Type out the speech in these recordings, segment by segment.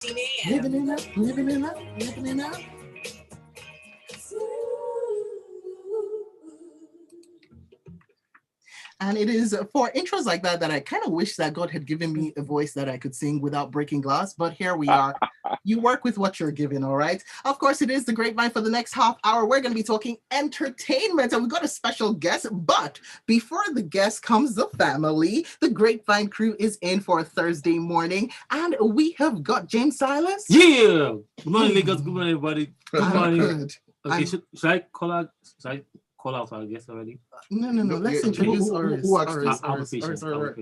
Living it up, living it up, living it up. And it is for intros like that I kind of wish that God had given me a voice that I could sing without breaking glass. But here we are. You work with what you're given, all right? Of course, it is the Grapevine for the next half hour. We're going to be talking entertainment, and we've got a special guest. But before the guest comes the family. The Grapevine crew is in for a Thursday morning, and we have got James Silas. Yeah. Good morning, Lagos. Good morning, everybody. Good morning. Good. Okay, should I call out? Should I call out our guest already? No. Let's introduce Oris. Who asked Oris.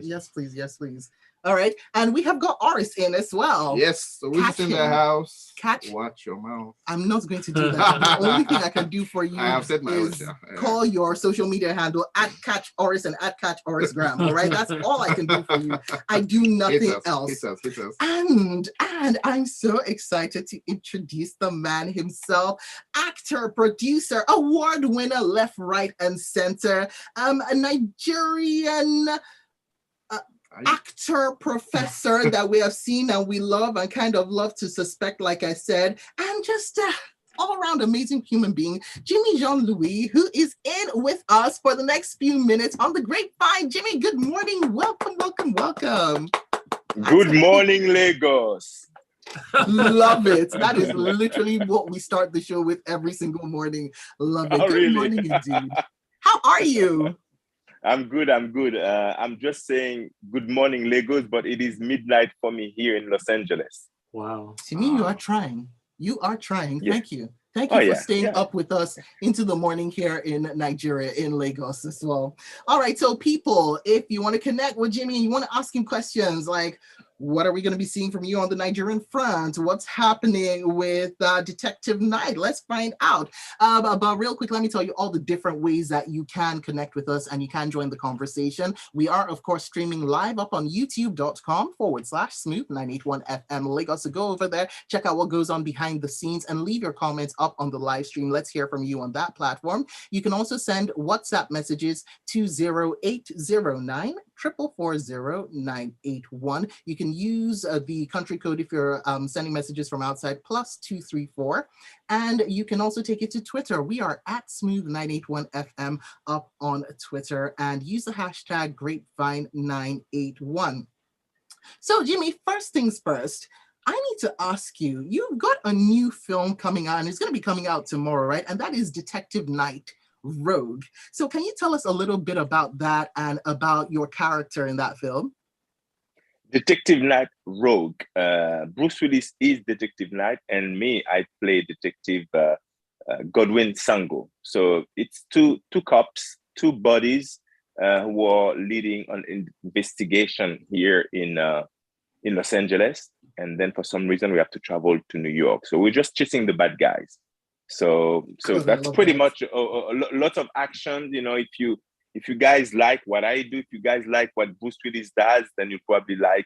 Yes, please. All right, and we have got Oris in as well. Yes, so we're in the house. Watch your mouth. I'm not going to do that. The only thing I can do for you is call your social media handle at Catch Oris and at Catch Oris Graham. All right, that's all I can do for you. I do nothing else. Hit us. And I'm so excited to introduce the man himself, actor, producer, award winner, left, right, and center, a Nigerian actor, professor that we have seen and we love and kind of love to suspect, like I said, and just all-around amazing human being, Jimmy Jean-Louis, who is in with us for the next few minutes on the Grapevine. Jimmy, good morning. Welcome. Good morning, Lagos. Love it. That is literally what we start the show with every single morning. Love it. Good morning, indeed. How are you? I'm good. I'm just saying good morning, Lagos, but it is midnight for me here in Los Angeles. Wow. To me, you are trying. Yeah. Thank you. Thank you for staying up with us into the morning here in Nigeria, in Lagos as well. All right, so people, if you want to connect with Jimmy and you want to ask him questions like, what are we going to be seeing from you on the Nigerian front? What's happening with Detective Night? Let's find out. But real quick, let me tell you all the different ways that you can connect with us and you can join the conversation. We are, of course, streaming live up on youtube.com/smooth981FM Lagos. So go over there, check out what goes on behind the scenes and leave your comments up on the live stream. Let's hear from you on that platform. You can also send WhatsApp messages to 0809 444 981. You can use the country code if you're sending messages from outside, +234. And you can also take it to Twitter. We are at Smooth981FM up on Twitter, and use the hashtag Grapevine981. So Jimmy, first things first, I need to ask you, you've got a new film coming out, and it's going to be coming out tomorrow, right? And that is Detective Night Rogue. So can you tell us a little bit about that and about your character in that film? Detective Night Rogue. Bruce Willis is Detective Night, and me, I play Detective Godwin Sango. So it's two cops, two buddies who are leading an investigation here in Los Angeles. And then for some reason, we have to travel to New York. So we're just chasing the bad guys. So that's pretty much a lot of action. You know, if you guys like what I do, if you guys like what Bruce Willis does, then you probably like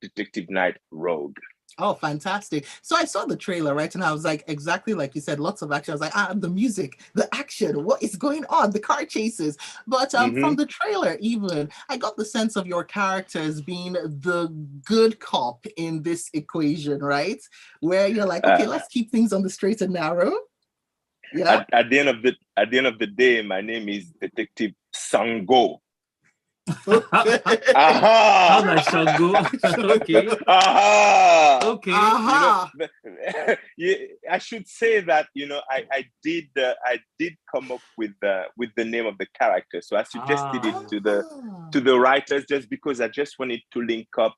Detective Night Rogue. Oh, fantastic. So I saw the trailer, right? And I was like, exactly like you said, lots of action. I was like, the music, the action, what is going on? The car chases. But from the trailer, even, I got the sense of your character as being the good cop in this equation, right? Where you're like, okay, let's keep things on the straight and narrow. Yeah. At the end of the day, my name is Detective Sango. How nice, Sango. Okay. Okay. Yeah, I should say that I did come up with the name of the character, so I suggested it to the writers just because I just wanted to link up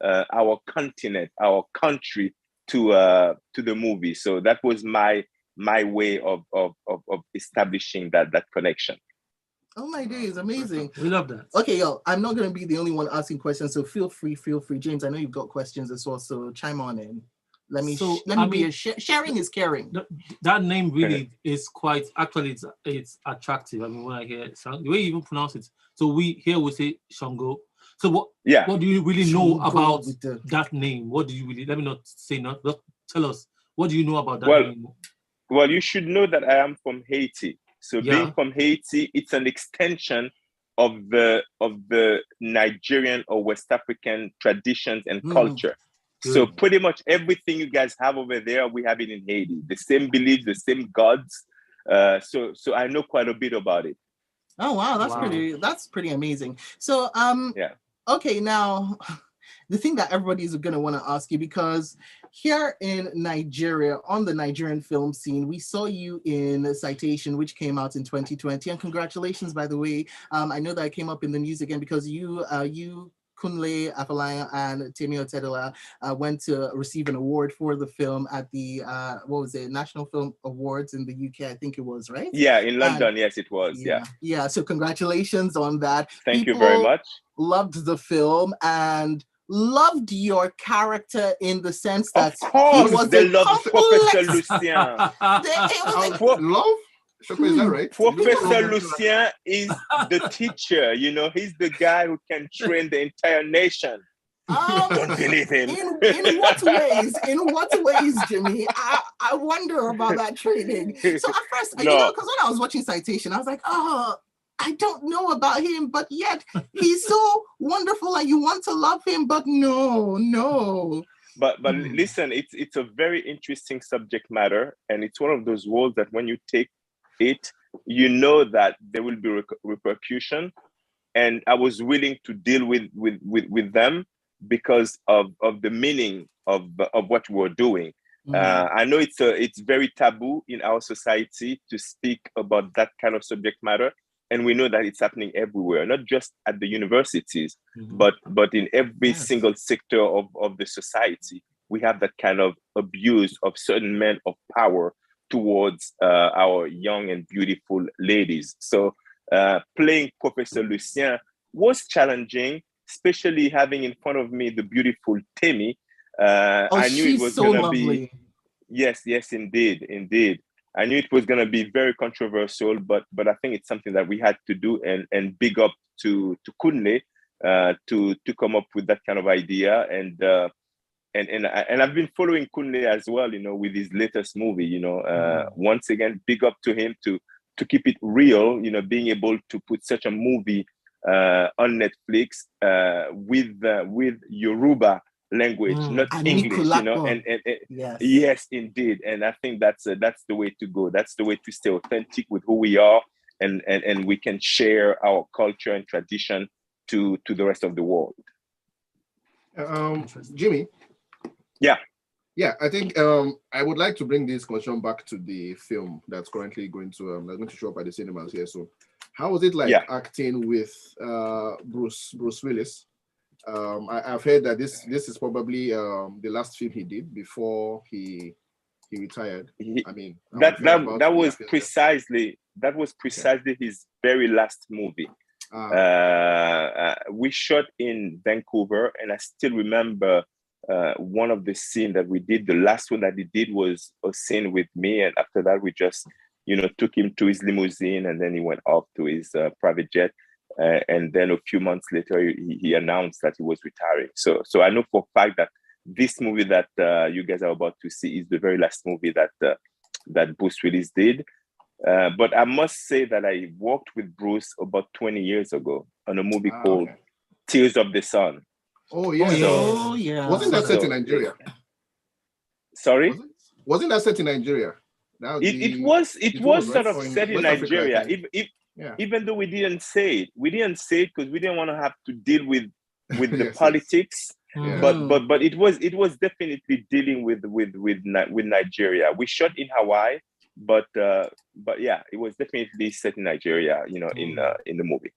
our continent, our country to the movie. So that was my way of establishing that connection. Oh my days, amazing. We love that. Okay, yo, I'm not going to be the only one asking questions, so feel free. James, I know you've got questions as well, so chime on in. Sharing is caring. That name really is quite, actually, it's attractive. I mean, when I hear it, the way you even pronounce it. So we say Shango. So what do you really know about that name? What do you really, let me not say not, but tell us, what do you know about that name? Well, you should know that I am from Haiti. So being from Haiti, it's an extension of the Nigerian or West African traditions and culture. So pretty much everything you guys have over there, we have it in Haiti. The same beliefs, the same gods. So I know quite a bit about it. Oh wow, that's pretty amazing. So okay, now the thing that everybody's gonna want to ask you, because here in Nigeria, on the Nigerian film scene, we saw you in Citation, which came out in 2020, and congratulations, by the way. I know that it came up in the news again because you Kunle Afolayan and Temi Otedola went to receive an award for the film at the National Film Awards in the UK, I think it was, right? Yeah, in London, yes, it was. Yeah. So congratulations on that. Thank you very much. Loved the film and loved your character in the sense that of course, he was they love Professor Lucien. Love? Is that right? Professor Lucien is the teacher, he's the guy who can train the entire nation. Don't believe him. In what ways, Jimmy? I wonder about that training. So at first, because when I was watching Citation, I was like, oh, I don't know about him, but yet he's so wonderful and you want to love him, but no. But listen, it's a very interesting subject matter, and it's one of those roles that when you take it, that there will be repercussion, and I was willing to deal with them because of the meaning of what we're doing. I know it's very taboo in our society to speak about that kind of subject matter, and we know that it's happening everywhere, not just at the universities, but in every single sector of the society. We have that kind of abuse of certain men of power towards our young and beautiful ladies. So playing Professor Lucien was challenging, especially having in front of me the beautiful Temi. I knew it was going to be... Yes, indeed. I knew it was going to be very controversial, but I think it's something that we had to do, and big up to Kunle to come up with that kind of idea. And I've been following Kunle as well, with his latest movie. Once again, big up to him to keep it real. Being able to put such a movie on Netflix with Yoruba language, not English. Yes, indeed. And I think that's the way to go. That's the way to stay authentic with who we are, and we can share our culture and tradition to the rest of the world. Jimmy. Yeah, I think I would like to bring this question back to the film that's currently going to show up at the cinemas here. So, how was it like acting with Bruce Willis? I've heard that this is probably the last film he did before he retired. That was precisely his very last movie. We shot in Vancouver, and I still remember one of the scenes that we did. The last one that he did was a scene with me, and after that we just took him to his limousine, and then he went off to his private jet. And then a few months later, he announced that he was retiring. So I know for a fact that this movie that you guys are about to see is the very last movie that Bruce Willis did. But I must say that I worked with Bruce about 20 years ago on a movie called Tears of the Sun. Oh yeah. Wasn't that set in Nigeria? Sorry? Wasn't that set in Nigeria? It was sort of set in Nigeria. Even though we didn't say it because we didn't want to have to deal with the politics. Yeah. But it was definitely dealing with Nigeria. We shot in Hawaii, but yeah, it was definitely set in Nigeria. In the movie.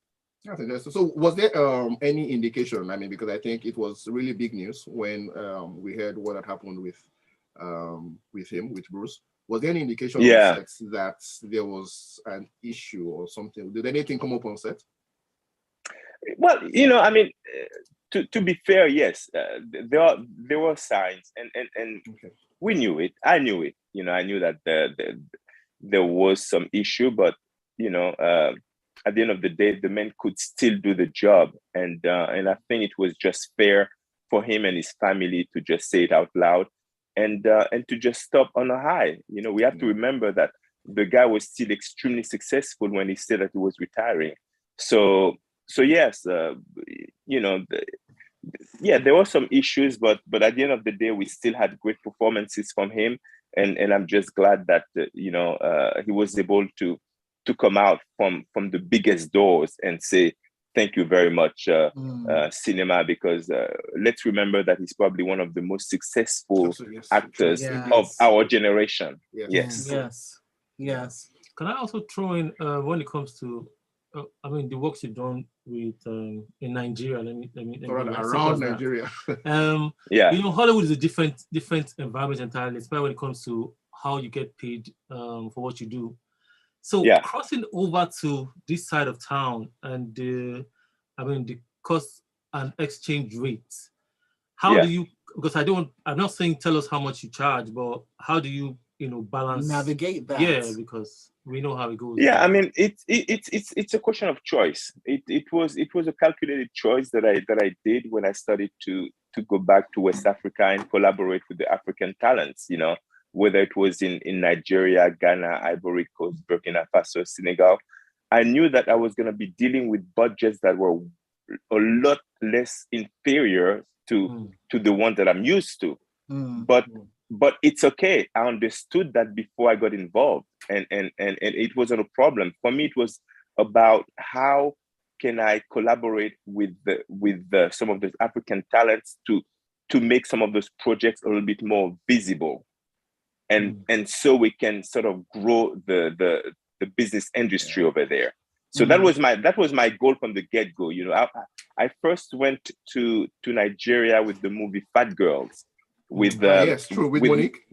So was there any indication? I mean, because I think it was really big news when we heard what had happened with Bruce. Was there any indication on set that there was an issue or something? Did anything come up on set? Well, I mean, to be fair, yes, there were signs, and we knew it. I knew it. I knew that there was some issue, but at the end of the day, the man could still do the job, and I think it was just fair for him and his family to just say it out loud. And to just stop on a high. We have to remember that the guy was still extremely successful when he said that he was retiring. So yes, there were some issues, but at the end of the day, we still had great performances from him, and I'm just glad that he was able to come out from the biggest doors and say thank you very much, cinema, because let's remember that he's probably one of the most successful actors of our generation. Yes. Can I also throw in when it comes to the works you've done with in Nigeria? Around Nigeria. Hollywood is a different environment entirely, especially when it comes to how you get paid for what you do. So crossing over to this side of town and the cost and exchange rates, how do you? Because I'm not saying tell us how much you charge, but how do you balance, navigate that? Yeah, because we know how it goes. Yeah, it's a question of choice. It was a calculated choice that I did when I started to go back to West Africa and collaborate with the African talents. Whether it was in Nigeria, Ghana, Ivory Coast, Burkina Faso, Senegal, I knew that I was going to be dealing with budgets that were a lot less inferior to the one that I'm used to. But it's okay. I understood that before I got involved, and it wasn't a problem. For me, it was about how can I collaborate with some of those African talents to make some of those projects a little bit more visible. And so we can sort of grow the business industry over there. So that was my goal from the get-go. I first went to Nigeria with the movie Fat Girls. With Monique.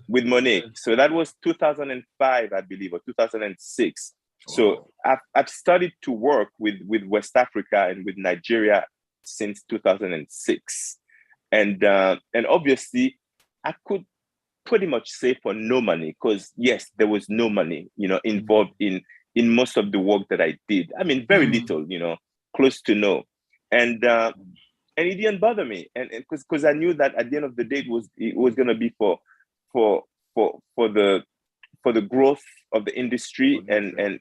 With Monique. So that was 2005, I believe, or 2006. So I've started to work with West Africa and with Nigeria since 2006, and obviously I could pretty much say for no money, because yes, there was no money, involved in most of the work that I did. Very little, close to no, and it didn't bother me, and because I knew that at the end of the day, it was going to be for the growth of the industry, and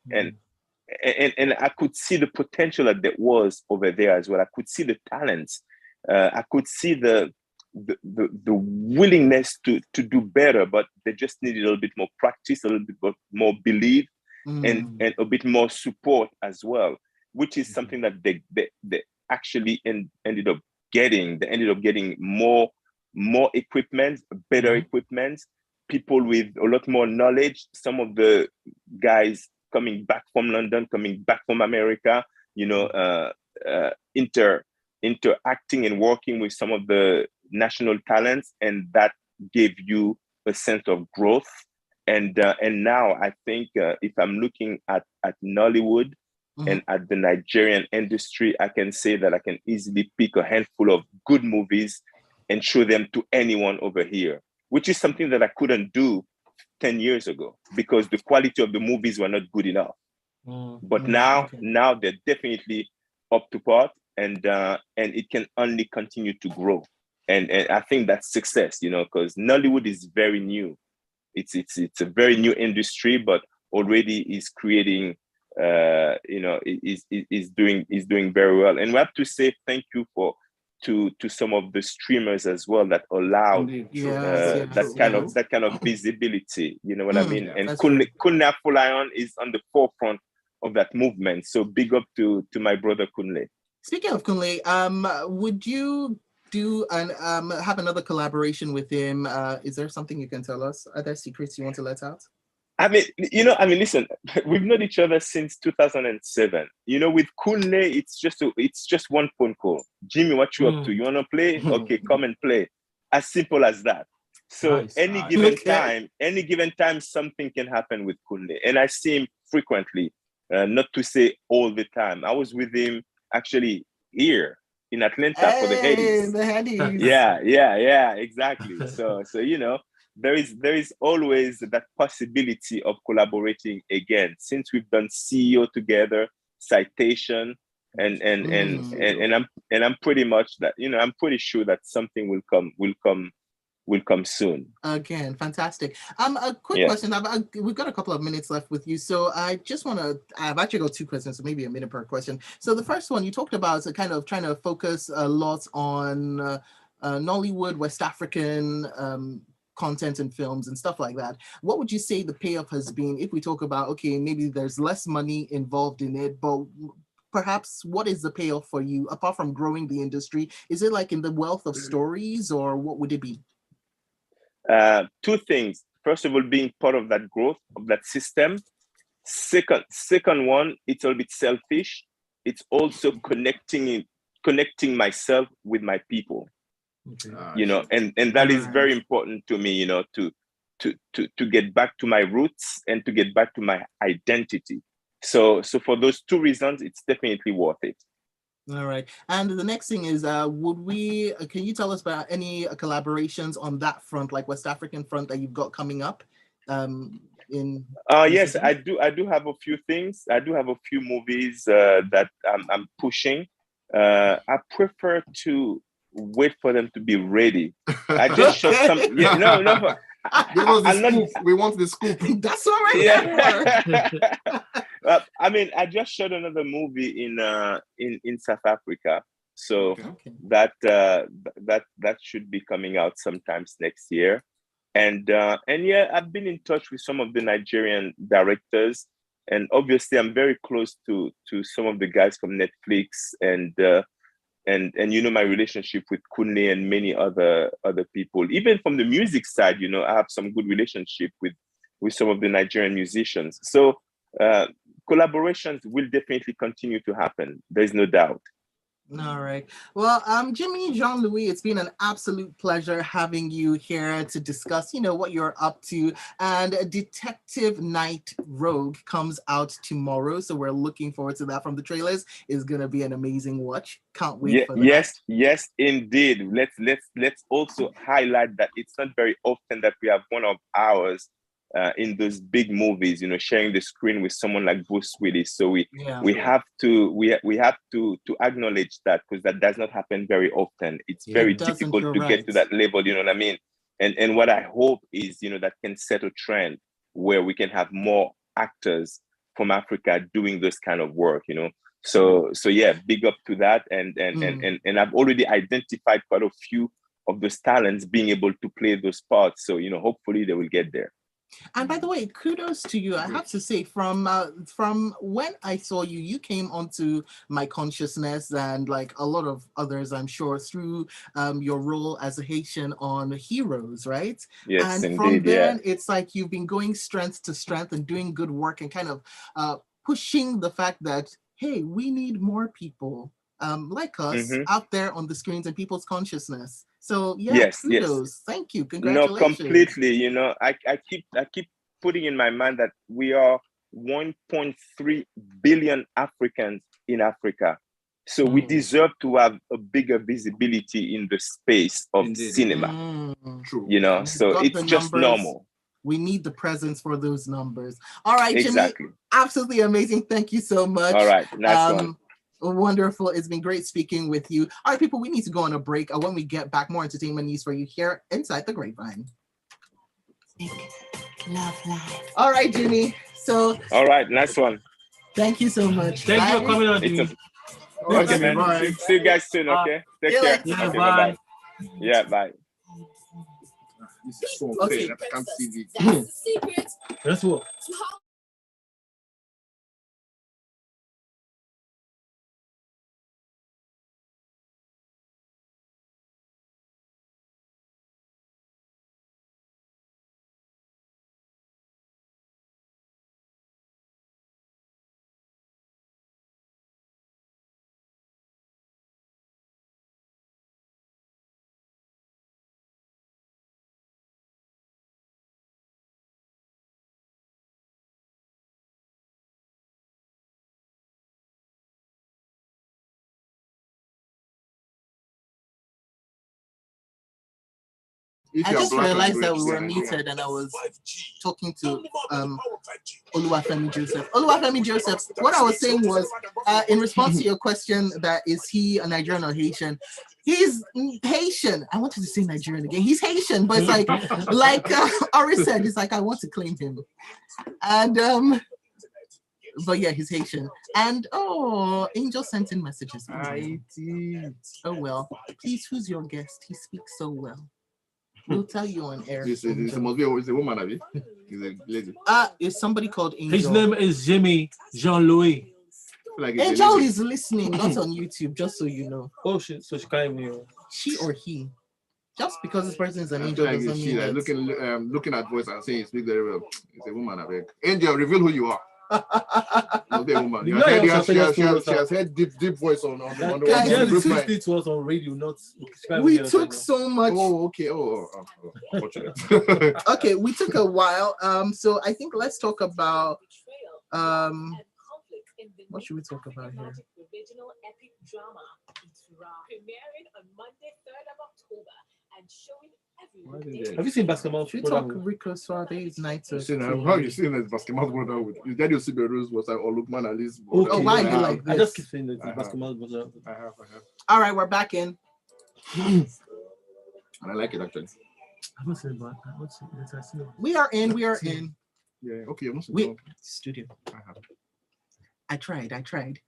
I could see the potential that there was over there as well. I could see the talents. I could see the willingness to do better, but they just needed a little bit more practice, a little bit more belief, and a bit more support as well, which is something that they actually ended up getting. They ended up getting more equipment, better equipment, people with a lot more knowledge. Some of the guys coming back from London, coming back from America, interacting and working with some of the national talents, and that gave you a sense of growth. And now I think if I'm looking at Nollywood and at the Nigerian industry, I can say that I can easily pick a handful of good movies and show them to anyone over here, which is something that I couldn't do 10 years ago because the quality of the movies were not good enough. But now they're definitely up to par, and it can only continue to grow. And I think that's success, because Nollywood is very new. It's a very new industry, but already is creating, is doing very well. And we have to say thank you to some of the streamers as well that allowed that kind of visibility. You know what I mean? And Kunle Afolayan is on the forefront of that movement. So big up to my brother Kunle. Speaking of Kunle, would you do and have another collaboration with him? Is there something you can tell us? Are there secrets you want to let out? Listen, we've known each other since 2007. With Kunle, it's just one phone call. Jimmy, what you up to? You want to play? Okay, come and play. As simple as that. So any given time, something can happen with Kunle. And I see him frequently, not to say all the time. I was with him actually here in Atlanta for the Headies. The Headies. Yeah, exactly. So there is always that possibility of collaborating again, since we've done CEO together, Citation, and I'm pretty much that I'm pretty sure that something will come will come soon. Again, fantastic. A quick question. We've got a couple of minutes left with you, so I just want to. I've actually got two questions, so maybe a minute per question. So the first one, you talked about kind of trying to focus a lot on Nollywood, West African content and films and stuff like that. What would you say the payoff has been if we talk about, okay, maybe there's less money involved in it, but perhaps what is the payoff for you apart from growing the industry? Is it like in the wealth of stories, or what would it be? Two things. First of all, being part of that growth of that system. Second one, it's a little bit selfish. It's also connecting myself with my people. Okay. And that is very important to me, to get back to my roots and to get back to my identity. So for those two reasons, it's definitely worth it. All right. And the next thing is, can you tell us about any collaborations on that front, like West African front, that you've got coming up? Yes, I do have a few things. I do have a few movies that I'm pushing. I prefer to wait for them to be ready. I just shot some. Yeah, no. Give us the scoop. We want the scoop. That's all right. Yeah. I just shot another movie in South Africa, so that should be coming out sometimes next year. And yeah, I've been in touch with some of the Nigerian directors, and obviously I'm very close to some of the guys from Netflix and my relationship with Kunle and many other people. Even from the music side, I have some good relationship with some of the Nigerian musicians. So collaborations will definitely continue to happen. There's no doubt. All right. Well, Jimmy Jean-Louis, it's been an absolute pleasure having you here to discuss, what you're up to. And Detective Night Rogue comes out tomorrow, so we're looking forward to that. From the trailers, it's gonna be an amazing watch. Can't wait for that. Yes, indeed. Let's also highlight that it's not very often that we have one of ours in those big movies, sharing the screen with someone like Bruce Willis. So we have to acknowledge that, because that does not happen very often. It's very difficult to get to that level, you know what I mean? And what I hope is, that can set a trend where we can have more actors from Africa doing this kind of work, So yeah, big up to that. And I've already identified quite a few of those talents being able to play those parts. So, hopefully they will get there. And by the way, kudos to you. I have to say, from when I saw you, you came onto my consciousness, and like a lot of others, I'm sure, through your role as a Haitian on Heroes, right? Yes, and indeed, from then, it's like you've been going strength to strength and doing good work and kind of pushing the fact that, hey, we need more people like us out there on the screens and people's consciousness. So kudos. Yes. Thank you. Congratulations. No, completely. I keep putting in my mind that we are 1.3 billion Africans in Africa. So we deserve to have a bigger visibility in the space of cinema. True. So it's just normal. We need the presence for those numbers. All right, exactly. Jimmy, absolutely amazing. Thank you so much. All right, nice one. Wonderful. It's been great speaking with you. All right, people, we need to go on a break. When we get back, more entertainment news for you here inside the Grapevine. Love life. All right, Jimmy. So. All right, nice one. Thank you so much. Thank you for coming on, Jimmy. Okay, man. See you guys soon, okay? Take care. Yeah, okay, bye. Yeah, bye. This is so okay. I can't see the That's what. I just realized that we were muted and I was talking to Oluwafemi Joseph. Oluwafemi Joseph, what I was saying was, in response to your question that is he a Nigerian or Haitian, He's Haitian. I wanted to say Nigerian again. He's Haitian, but it's like Ari said, it's like I want to claim him. And but yeah, he's Haitian. And Angel sent in messages. I did. Oh well. Please, who's your guest? He speaks so well. We'll tell you on air. This must be a woman, Abby. He's a lady. It's somebody called Angel. His name is Jimmy Jean-Louis. Like Angel is listening, not on YouTube, just so you know. Oh shit! So she can't even. She or he. Just because this person is an angel like doesn't mean that. Looking at voice and saying speak very well. It's a woman, I beg. Angel, reveal who you are. Must be a woman. She has heard deep voice on the Grapevine. It was on radio, not. We took so much. Oh, okay. Fortunate. Okay, we took a while. So I think let's talk about what should we talk about here? Original epic drama, premiering on Monday, 3rd of October, and showing everyone. Have you seen Basketball? Should we talk Rico Suave's Nights of How you seen this Basketball brother with you? Did you see the rules was like Lukman at least? Okay. Oh, why are you like this? I just keep saying that Basketball brother. I have. All right, we're back in. And I like it actually. I haven't seen it. We are in. Yeah, okay. Studio. I have. I tried.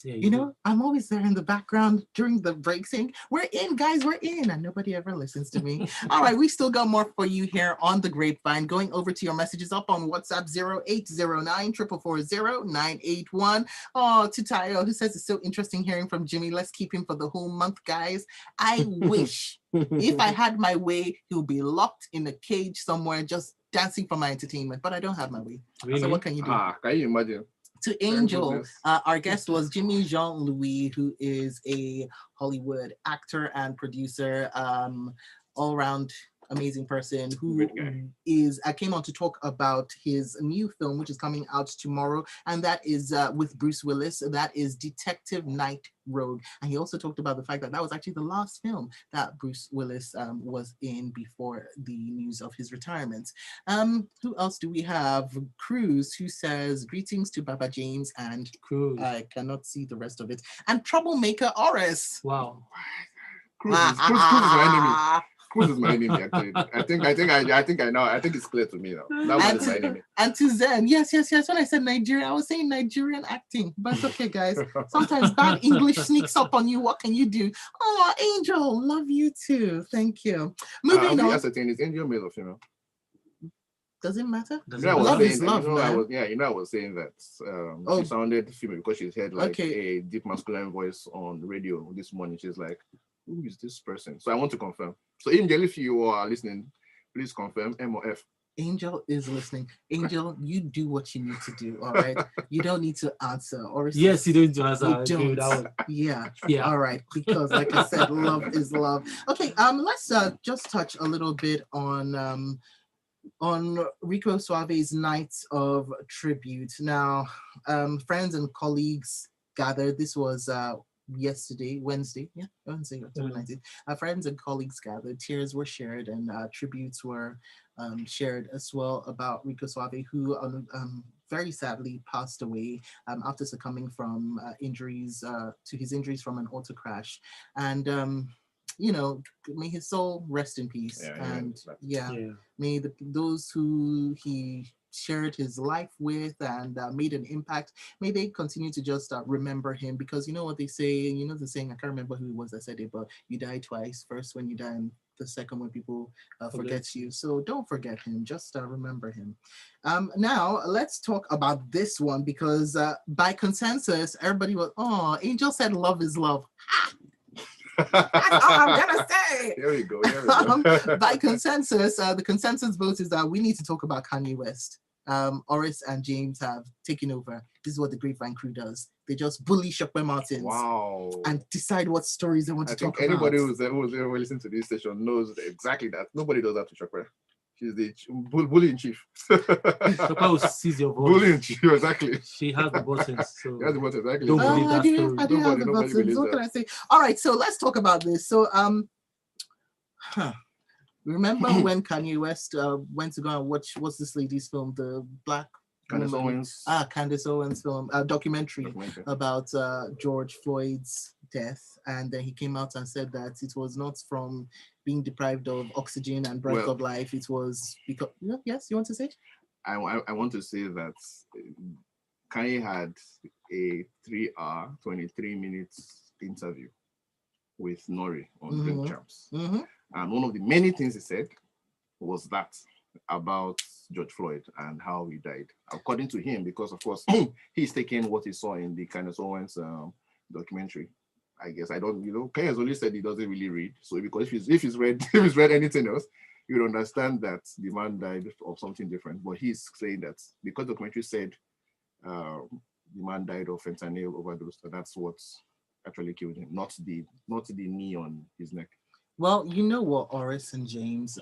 Yeah, you know, I'm always there in the background during the break saying, we're in, guys, we're in. And nobody ever listens to me. All right, we still got more for you here on the Grapevine. Going over to your messages up on WhatsApp 0809 440 981. Oh, to Tayo, who says it's so interesting hearing from Jimmy. Let's keep him for the whole month, guys. I wish if I had my way, he would be locked in a cage somewhere just dancing for my entertainment. But I don't have my way. Really? So what can you do? Can you imagine? To Angel, our guest was Jimmy Jean-Louis, who is a Hollywood actor and producer, all-around amazing person who came on to talk about his new film, which is coming out tomorrow, and that is with Bruce Willis. That is Detective Night Rogue. And he also talked about the fact that was actually the last film that Bruce Willis was in before the news of his retirement. Who else do we have? Cruz, who says, greetings to Baba James and Cruz. I cannot see the rest of it. And Troublemaker Oris. Wow. Cruz is my enemy. Cruz is my enemy, actually. I think I know. I think it's clear to me now. That one is my enemy. And to Zen, yes. When I said Nigeria, I was saying Nigerian acting. But it's okay, guys. Sometimes bad English sneaks up on you. What can you do? Oh, Angel, love you too. Thank you. Moving on. Is Angel male or female? Does it matter? Love is love, I was saying that she sounded female because she's had a deep masculine voice on the radio this morning. She's like, who is this person? So I want to confirm. So Angel, if you are listening, please confirm M or F. Angel is listening. Angel, you do what you need to do, all right? You don't need to answer. Yes, you don't need to answer. You don't. Yeah. All right. Because like I said, love is love. Okay, let's just touch a little bit on Rico Suave's Nights of Tribute. Now, friends and colleagues gathered. This was Wednesday, October 19th. Friends and colleagues gathered, tears were shared, and tributes were shared as well about Rico Suave, who very sadly passed away after succumbing from injuries from an auto crash. And may his soul rest in peace. May those who he shared his life with and made an impact, may they continue to just remember him, because you know what they say, the saying, I can't remember who it was that said it, but you die twice, first when you die and the second when people forget you. So don't forget him, just remember him. Now let's talk about this one, because by consensus everybody was, Angel said love is love. That's all I'm gonna say. Here we go. By consensus, the consensus vote is that we need to talk about Kanye West. Oris and James have taken over. This is what the Grapevine crew does. They just bully Sope Martins. Wow. And decide what stories they want to talk about. Anybody who's ever listened to this station knows exactly that. Nobody does that to Sope. She's the bully in chief. Sope will seize your voice. Bully in chief, exactly. She has the buttons. So she has the buttons, exactly. Don't believe that story. I do have the buttons. What can I say? All right, so let's talk about this. So, remember when Kanye West went to go and watch, what's this lady's film, the Black Candace Owens. Candace Owens film, documentary about George Floyd's death, and then he came out and said that it was not from being deprived of oxygen and breath of life. It was because yes, you want to say? I want to say that Kanye had a 3-hour, 23 minutes interview with Nori on Drink Champs. And one of the many things he said was that about George Floyd and how he died, according to him, because of course he's taking what he saw in the Candace Owens documentary. I guess Kanye has only said he doesn't really read. So because if he's read anything else, you would understand that the man died of something different. But he's saying that because the documentary said the man died of fentanyl overdose, that's what's actually killed him, not the knee on his neck. Well, you know what, Oris and James,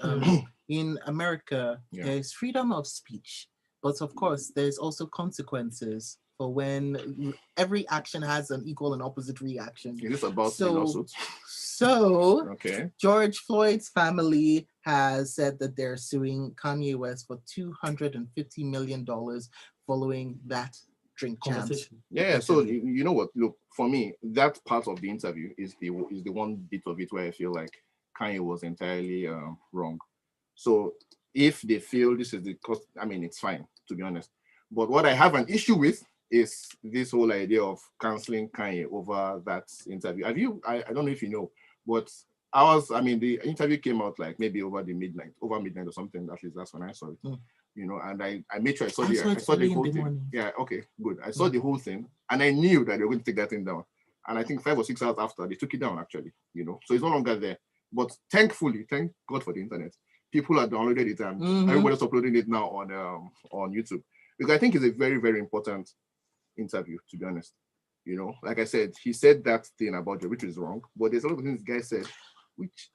in America, there's freedom of speech, but of course, there's also consequences for when every action has an equal and opposite reaction. Is this about the lawsuit? So, George Floyd's family has said that they're suing Kanye West for $250 million following that Drink Champs. Yeah, so you know what? Look, for me, that part of the interview is the one bit of it where I feel like Kanye was entirely wrong. So if they feel this is the cost, I mean, it's fine, to be honest. But what I have an issue with is this whole idea of canceling Kanye over that interview. I don't know if you know, but the interview came out like maybe over midnight or something. At least that's when I saw it. And I made sure I saw the whole thing. Yeah, okay, good. I saw the whole thing, and I knew that they were going to take that thing down. And I think 5 or 6 hours after, they took it down, actually, so it's no longer there. But thankfully, thank God for the internet, people have downloaded it, and everybody's uploading it now on YouTube. Because I think it's a very, very important interview, to be honest. Like I said, he said that thing about you, which is wrong, but there's a lot of things this guy said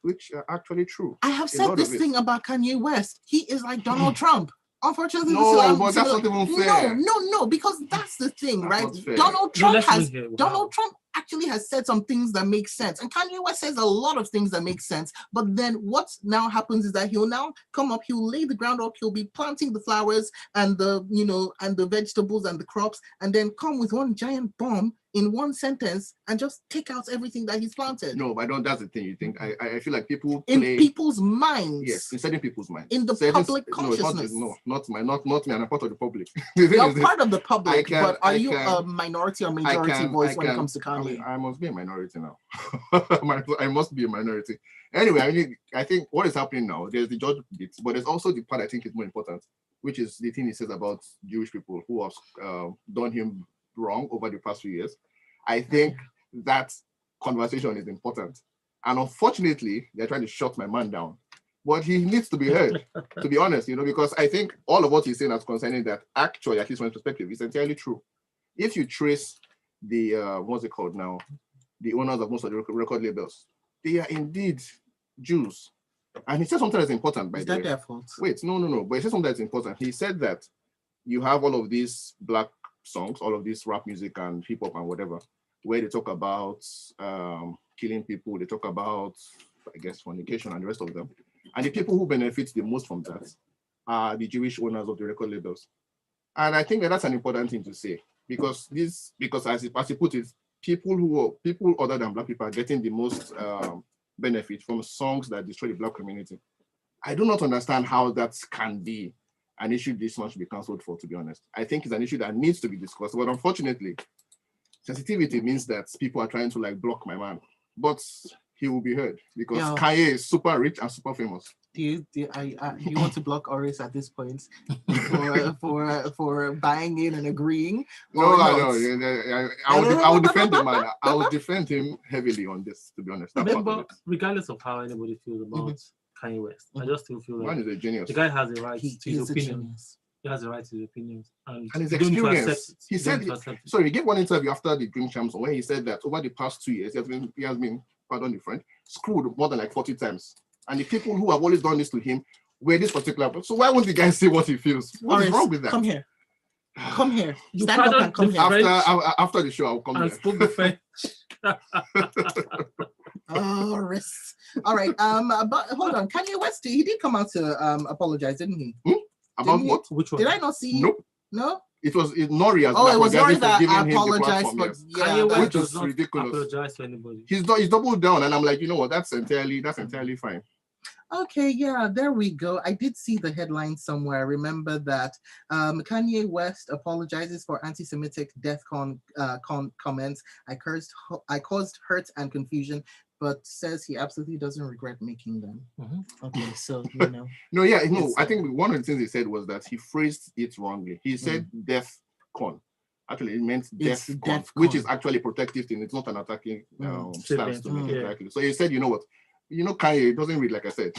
which are actually true. I have said this thing about Kanye West. He is like Donald Trump. Unfortunately, but that's not even fair. No, because that's the thing, right? Donald Trump actually has said some things that make sense, and Kanye West says a lot of things that make sense. But then what now happens is that he'll now come up, he'll lay the groundwork, he'll be planting the flowers and the vegetables and the crops, and then come with one giant bomb in one sentence and just take out everything that he's planted. No, but that's the thing. You think I feel like people in people's minds. Yes, in certain people's minds. In the public consciousness. Not me. I'm a part of the public. You're part of the public, but are you a minority or majority voice when it comes to Kanye? I must be a minority now. I must be a minority. Anyway, I think what is happening now, there's the George bit, but there's also the part I think is more important, which is the thing he says about Jewish people who have done him wrong over the past few years. I think that conversation is important. And unfortunately, they're trying to shut my man down. But he needs to be heard, to be honest, because I think all of what he's saying as concerning that actually, at least from his perspective, is entirely true. If you trace the, what's it called now, the owners of most of the record labels, they are indeed Jews. And he said something that's important, by the way. Is that their fault? Wait, no. But he said something that's important. He said that you have all of these black songs, all of this rap music and hip hop and whatever, where they talk about killing people, they talk about, I guess, fornication and the rest of them. And the people who benefit the most from that are the Jewish owners of the record labels. And I think that's an important thing to say, because as you put it, people other than black people are getting the most benefit from songs that destroy the black community. I do not understand how that can be an issue this much to be cancelled for, to be honest. I think it's an issue that needs to be discussed, but unfortunately, sensitivity means that people are trying to block my man, but he will be heard because Kanye is super rich and super famous. You want to block Oris at this point for buying in and agreeing? No. I will defend the man. I will defend him heavily on this, to be honest. Remember, regardless of how anybody feels about Kanye West, I just still feel like man is a genius. The guy has a right to his opinions. He has a right to his opinions and his experience. He said, he gave one interview after the Dream Champs where he said that over the past 2 years, he has been, pardon the French, screwed more than 40 times. And the people who have always done this to him were this particular person. So why won't the guy say what he feels? What is wrong with that? Come here. Stand up and come here. After the show, I'll come here. Spoke the French. All right. But hold on. Kanye West, he did come out to apologize, didn't he? About what? Which one? Did I not see? Nope. No? It was Nori as it was Nori that giving apologized him for which is ridiculous. Apologize to anybody. He's doubled down, and I'm like, you know what? That's entirely fine. Okay, yeah, there we go. I did see the headline somewhere. Remember that Kanye West apologizes for anti-Semitic death comments. I caused hurt and confusion, but says he absolutely doesn't regret making them. Okay, so I think one of the things he said was that he phrased it wrongly. He said death con. Actually, it meant death con, which is actually a protective thing. It's not an attacking stance to make exactly. So he said, you know what? Kanye doesn't read, like I said,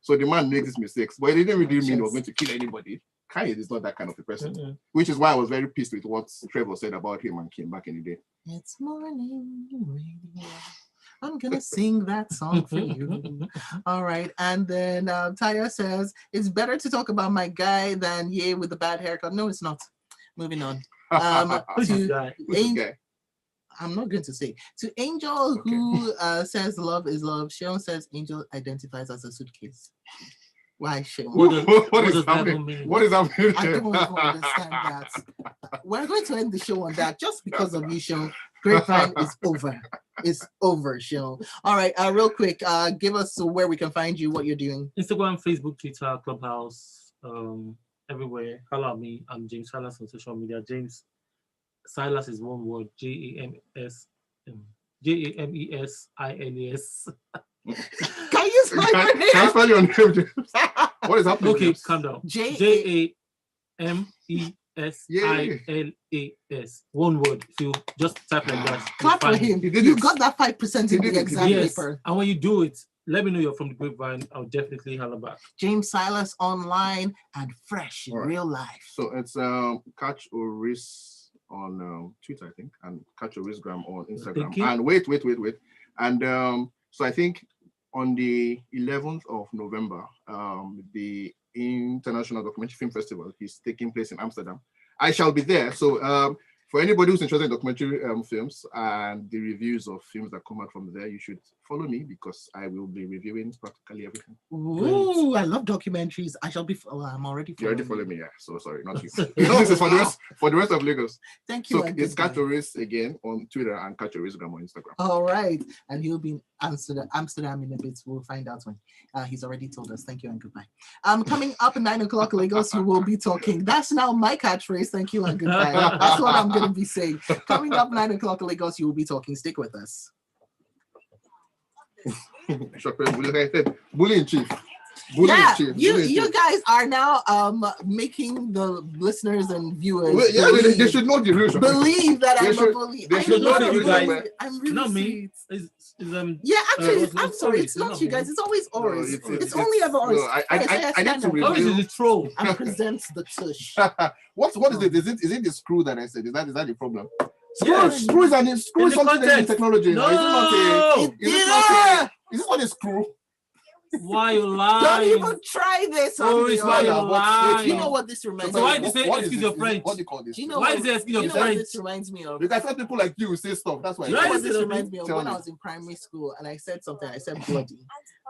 so the man makes his mistakes, but he didn't really mean he was going to kill anybody. Kanye is not that kind of a person, which is why I was very pissed with what Trevor said about him and Kim back in the day. It's morning radio. I'm gonna sing that song for you. All right, and then Taya says it's better to talk about my guy than Ye with the bad haircut. No, it's not. Moving on. Who's guy? I'm not going to say. To Angel, who says love is love, Sharon says Angel identifies as a suitcase. Why, Sharon? What is happening? What is happening? I don't understand that. We're going to end the show on that just because of you, Sharon. Grapevine is over. It's over, Sharon. All right, real quick, give us where we can find you, what you're doing. Instagram, Facebook, Twitter, Clubhouse, everywhere. Follow me. I'm James Silas on social media. James Silas is one word. JAMESILAS. Can you spell your name? What is happening? Okay, calm down. JAMESILAS. One word. If you just type like that. Clap for him. You got that 5% in the exam paper. And when you do it, let me know you're from the Grapevine. I'll definitely holler back. James Silas online and fresh in real life. So it's Catch Oris on Twitter, I think, and Catch Orisgram on Instagram. And wait. And so I think on the 11th of November, the International Documentary Film Festival is taking place in Amsterdam. I shall be there. So for anybody who's interested in documentary films and the reviews of films that come out from there, you should follow me because I will be reviewing practically everything. Ooh, I love documentaries. I shall be. I'm already. You already follow me, yeah. So sorry, not you. This is for the rest of Lagos. Thank you. So it's Catchoris again on Twitter and Catchorisgram on Instagram. All right, and he'll be in Amsterdam in a bit. We'll find out when. He's already told us. Thank you and goodbye. Coming up at 9 o'clock Lagos, we will be talking. That's now my catchphrase. Thank you and goodbye. That's what I'm going to be saying. Coming up 9 o'clock Lagos, you will be talking. Stick with us. Bullying chief. You guys are now making the listeners and viewers they should know the rules. Believe that I'm a bully. They should know that you guys. I'm really not me. I'm sorry. It's not you guys. It's always ours. It's only ever ours. I need to review. Is it troll? And presents the tush. What is it? Is it the screw that I said? Is that the problem? Screw is something in technology. No. Is this not a screw? Why you lying? Don't even try this. Why you lying? You know what this reminds me of? So why did you say excuse your French? What do you call this? Why did you say excuse your French? This reminds me of? Because I thought people like you say stuff. That's why. You know what this reminds me of? When I was in primary school and I said something. I said bloody.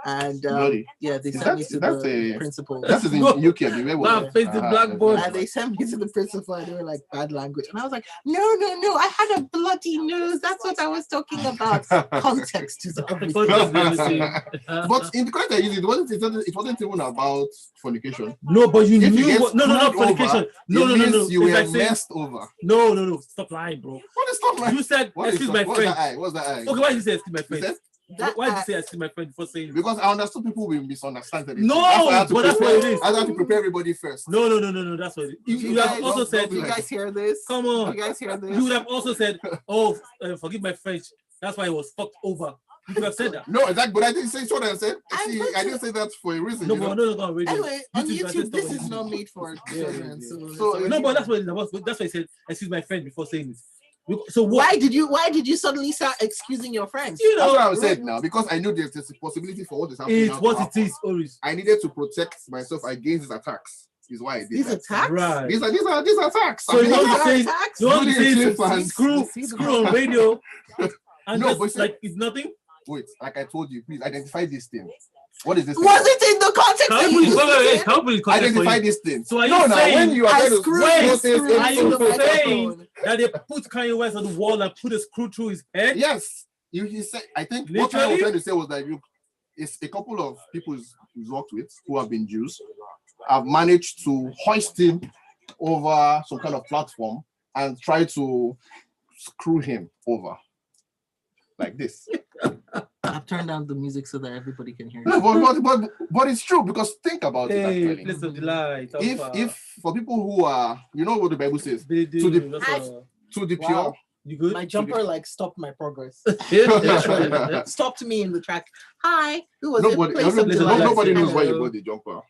And they sent me to the principal. That is in UK. Face the blackboard. And they sent me to the principal and they were like, bad language. And I was like, no. I had a bloody nose. That's what I was talking about. Context is everything. But in the context, it wasn't even about fornication. No, but you knew. Not fornication. No. You were messed over. No. Stop lying, bro. What is stop lying? You said, excuse my friend. What's that eye? Okay, why did you say excuse my friend? Why did you say excuse my friend before saying? Because I understood people will misunderstand it. No, that's what it is. I have to prepare everybody first. No. That's what it is. You have also said. You guys hear this? Come on. You guys hear this? You would have also said, forgive my French. That's why it was fucked over. You could have said that. No, exactly. But I didn't say what I said. I didn't say that for a reason. No, really. Anyway, on YouTube, this is not made for children. No, but that's what he said. Excuse my friend before saying it. So why did you suddenly start excusing your friends? You know, that's what I said now, because I knew there's a possibility for what is happening. It's what it is, always. I needed to protect myself against these attacks. Is why I did these that. Attacks? Right. These are attacks. So you want to say screw on radio and no, just like it's nothing? Wait, like I told you, please identify this thing. What is this? Was it in the context? Identify this thing. So are you saying when you are you saying that they put Kanye West on the wall and put a screw through his head? Yes. You said. I think literally? What I was trying to say was that it's a couple of people who's worked with who have been Jews have managed to hoist him over some kind of platform and try to screw him over like this. I've turned down the music so that everybody can hear. No, but it's true, because think about it. Actually, place of delight. If for people who are, you know what the Bible says, to the pure. Wow. You good? My jumper stopped my progress. Stopped me in the track. Hi, who was nobody knows why you bought the jumper.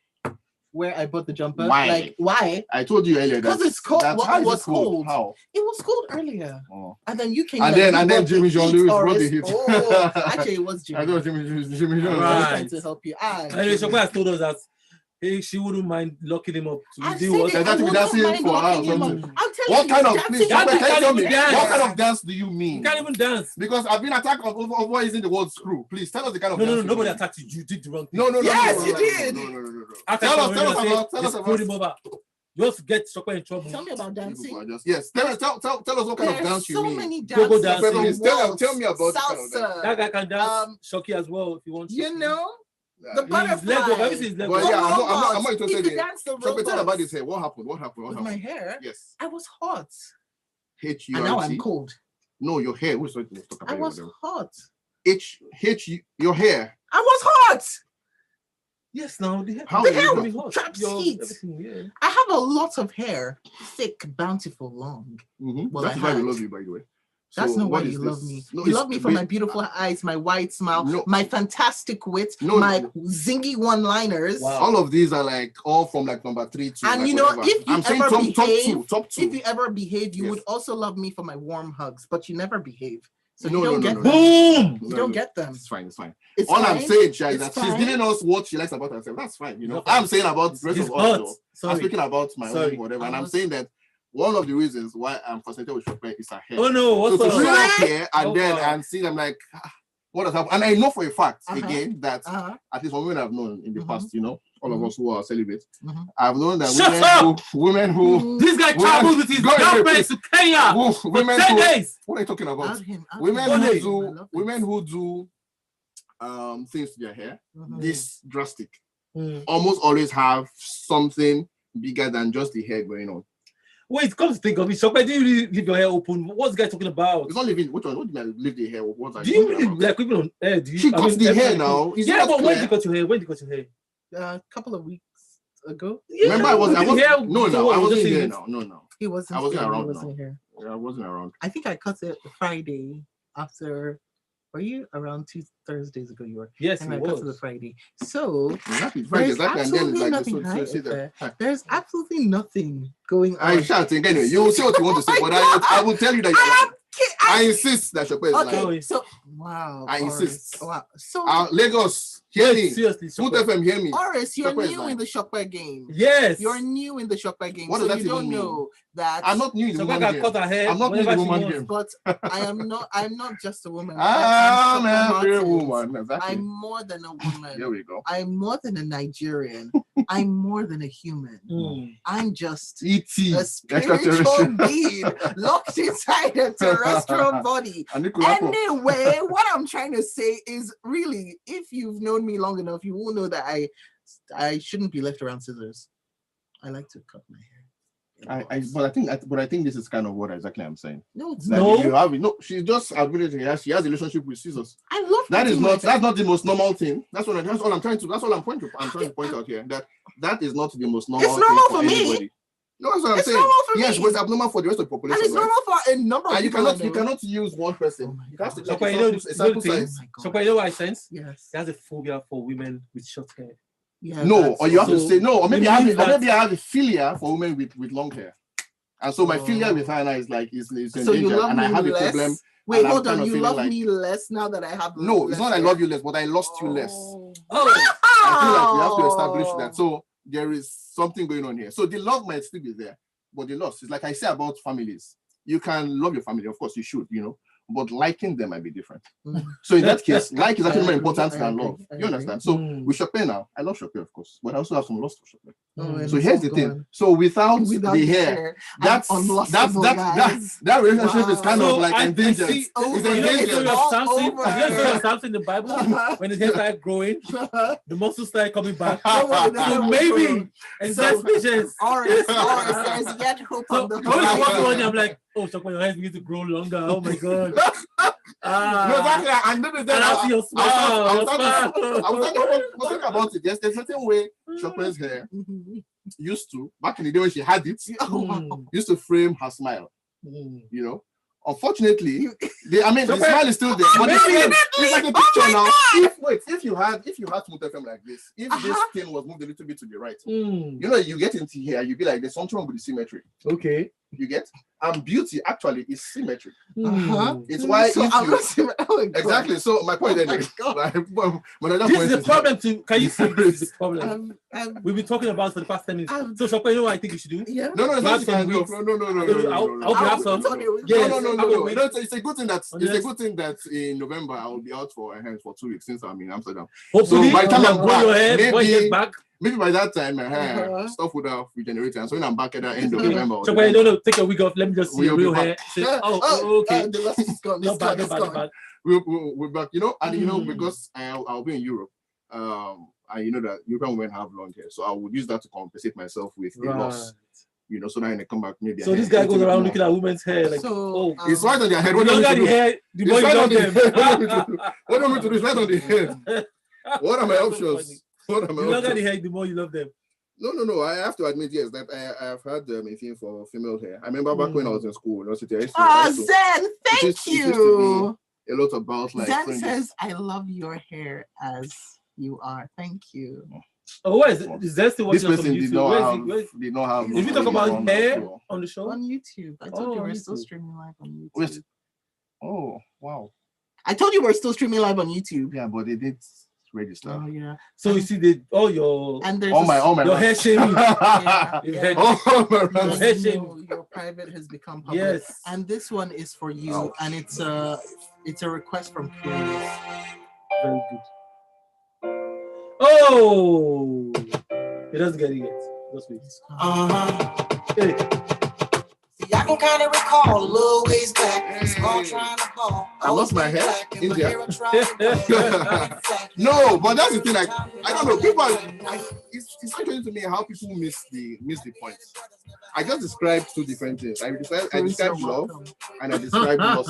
Where I bought the jumper? Why? Why? I told you earlier because it's cold. It was cold. How? It was cold earlier. Oh. And then you came. And then Jimmy John Lewis brought the heat. Oh, actually, it was Jimmy. I thought Jimmy John. Right. Trying to help you. Anyway, Sope has told us that she wouldn't mind locking him up. What kind of dance do you mean? You can't even dance. Because I've been attacked over using the word screw. Please tell us the kind of dance. No, nobody attacked you. You did the wrong thing. No. Yes, you did. No. Tell us about. You have to get Sope in trouble. Tell me about dancing. Yes, tell us what kind of dance you mean. So many dances. Tell me about salsa. That guy can dance Shoki as well if you want to. You know? The butterfly. I'm not interested in it. Tell about his hair. What happened? With my hair? Yes. I was hot. H-U-R-T. And now I'm cold. No, your hair. I was hot. Your hair. I was hot. Yes, now the hair traps heat. Yeah. I have a lot of hair, thick, bountiful, long. Mm-hmm. Well, that's why we love you, by the way. That's not why you love me. You love me for my beautiful eyes, my wide smile, my fantastic wit, my zingy one-liners. Wow. All of these are all from number 3 to. And you know, if you top two. If you ever behave, you would also love me for my warm hugs, but you never behave. So you don't get them. It's fine. All I'm saying, Shai, is that she's giving us what she likes about herself. That's fine. I'm saying about the rest of us. I'm speaking about my own whatever, and I'm saying that one of the reasons why I'm fascinated with Sope is her hair. Oh no, what's up? So to show up here and see them what has happened? And I know for a fact again that at least for women I've known in the past, all of us who are celibate, I've known that women who this guy traveled with his girlfriend to Kenya for 10 days. What are you talking about? Women who do things to their hair, this drastic, almost always have something bigger than just the hair going on. Wait, come to think of it, Sope, do you really leave your hair open? What's the guy talking about? It's not leaving. What do you mean leave the hair? Do you really like people on hair? She cuts the hair now. Yeah, but when did you cut your hair? When did you cut your hair? A couple of weeks ago. Yeah. Remember, I wasn't here now. No. He wasn't. I wasn't around. He wasn't here. Yeah, I wasn't around. I think I cut it Friday after. Were you around 2 Thursdays ago? You were. Yes, and I was. cut it Friday. So there's absolutely nothing. There's absolutely nothing going on. I shan't think anyway. You will say what you want to say, but I will tell you that I insist that Sope is lying. So wow. I insist. Wow. So Lagos, hear me. Seriously, Food FM, hear me. Oris, you're new in the Sope game. Yes. You're new in the Sope game. What does that even mean? That I'm not new in the woman game. I'm not new in the woman game. But I'm not just a woman. I'm every woman. Exactly. I'm more than a woman. Here we go. I'm more than a Nigerian. I'm more than a human. I'm just a spiritual being locked inside a terrestrial body. Anyway, what I'm trying to say is really, if you've known me long enough, you will know that I shouldn't be left around scissors. I like to cut my hair. But I think this is kind of what exactly I'm saying. No, it's not. She's just admitted she has a relationship with scissors. I love that's not the most normal thing. That's all I'm trying to point out here. That is not the most normal. It's normal thing for me. Anybody. No, that's what I'm saying. Normal for yes, me. but it's abnormal for the rest of the population. And it's normal for a number of people. You cannot use one person. You have to check a sample size. So, you know what I sense? Yes. He has a phobia for women with short hair. Yeah, no, or you have to say no, or maybe I have a philia for women with long hair. And so my philia with her is so you love and I have less? a problem. Wait, hold on. You love me less now that I have. No, it's not I love you less, but I lost you less. I feel like we have to establish that. So there is something going on here. So the love might still be there, but the loss is like I say about families. You can love your family, of course you should, but liking them might be different. So in that case, like is actually more important than love. You understand? So with Sope now, I love Sope, of course, but I also have some lust for Sope. So here's the thing. So without the hair, that relationship is kind of like endangered. It's endangered. Something in the Bible, when his hair started growing, the muscles started coming back. So maybe, and that's patience. Or there's yet hope on the horizon. I'm like, oh, Sope, your hair begins to grow longer. Oh my god. No, exactly. And then I was talking about it. Yes, there's a certain way Sope's hair used to, back in the day when she had it, used to frame her smile. You know? Unfortunately, the smile is still there. But it's like a picture now. If you had smooth FM like this, if this thing was moved a little bit to the right, you know, you get into here, you'd be like, there's something wrong with the symmetry. Okay. You get? And beauty actually is symmetry. It's why exactly. So my point is, this is the problem too. Can you see this is the problem? We've been talking about for the past 10 minutes. So Sope, you know what I think you should do? Yeah. No, it's not kind of. No. I'll grab some. No. It's a good thing that in November I will be out for 2 weeks since I'm in Amsterdam. Hopefully, so by the time I'm back, maybe by that time my hair stuff would have regenerated. And so when I'm back at the end of November. So wait, no, take a week off. Let me just see your real hair. Okay. The last is gone. Not bad. We're back, you know, and you know, because I'll be in Europe, and you know that European women have long hair, so I would use that to compensate myself with a loss. You know, so now when they come back, maybe. So this guy goes around looking at women's hair like, it's right on their head. What do you want me to do? What do you want me to do? It's right on the head. What are my options? The longer the hair, the more you love them. No. I have to admit, yes, that I have had a thing for female hair. I remember back when I was in school, Zen, thank you. A lot about like. Zen says, "I love your hair as you are." Thank you. Oh, what is it? Is that still watching this person did not have. Did we talk about hair on the show? On YouTube. I told you we're still streaming live on YouTube. Oh, wow. I told you we're still streaming live on YouTube. Yeah, but they did register. Oh yeah. So you see your hair shaving. Your private has become public. Yes. And this one is for you, and it's a request from Curious. Very good. Oh, it doesn't get it yet. Just wait. Hey. See, I can kind of recall a little ways back. I lost my hair. India. No, but that's the thing. Like, I don't know. People, it's interesting to me how people miss the point. I just described two different things. I described love and I described loss.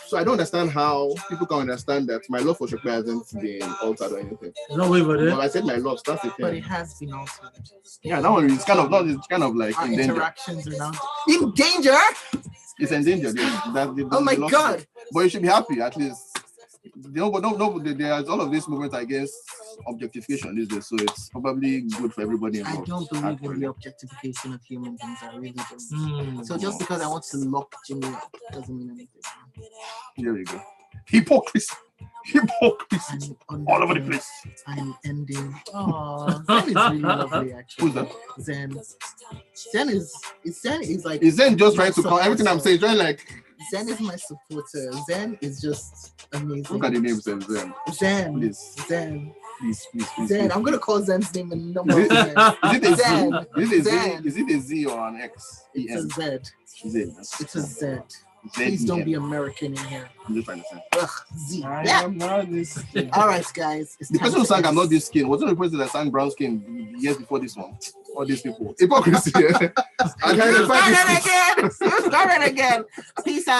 So I don't understand how people can understand that my love for Sope hasn't been altered or anything. No way, but I said my love. That's the thing. But it has been altered. Yeah, that one is kind of like our in danger. Interactions are now in danger. It's endangered. Oh my God! But you should be happy at least. No, there's all of this movement against objectification these days, so it's probably good for everybody involved. I don't believe in the objectification of human beings. I really don't. So just because I want to lock Jimmy up doesn't mean anything. There we go. Hypocrisy all over the place. I'm ending. Oh, Zen is really lovely, actually. Who's that? Zen is like. Is Zen just trying to call everything I'm saying? Trying like. Zen is my supporter. Zen is just amazing. Look at the name, Zen. Please. Zen. Please. Zen. I'm gonna call Zen's name in number. Is it a Z or an X? It's a Z. It's a Z. Please don't be American in here. I'm just trying to say. Z. I'm not this. All right, guys. The person who sang "I'm Not This Skin" wasn't the person that sang "Brown Skin" years before this one. All these people. Hypocrisy. Start it again. Peace out.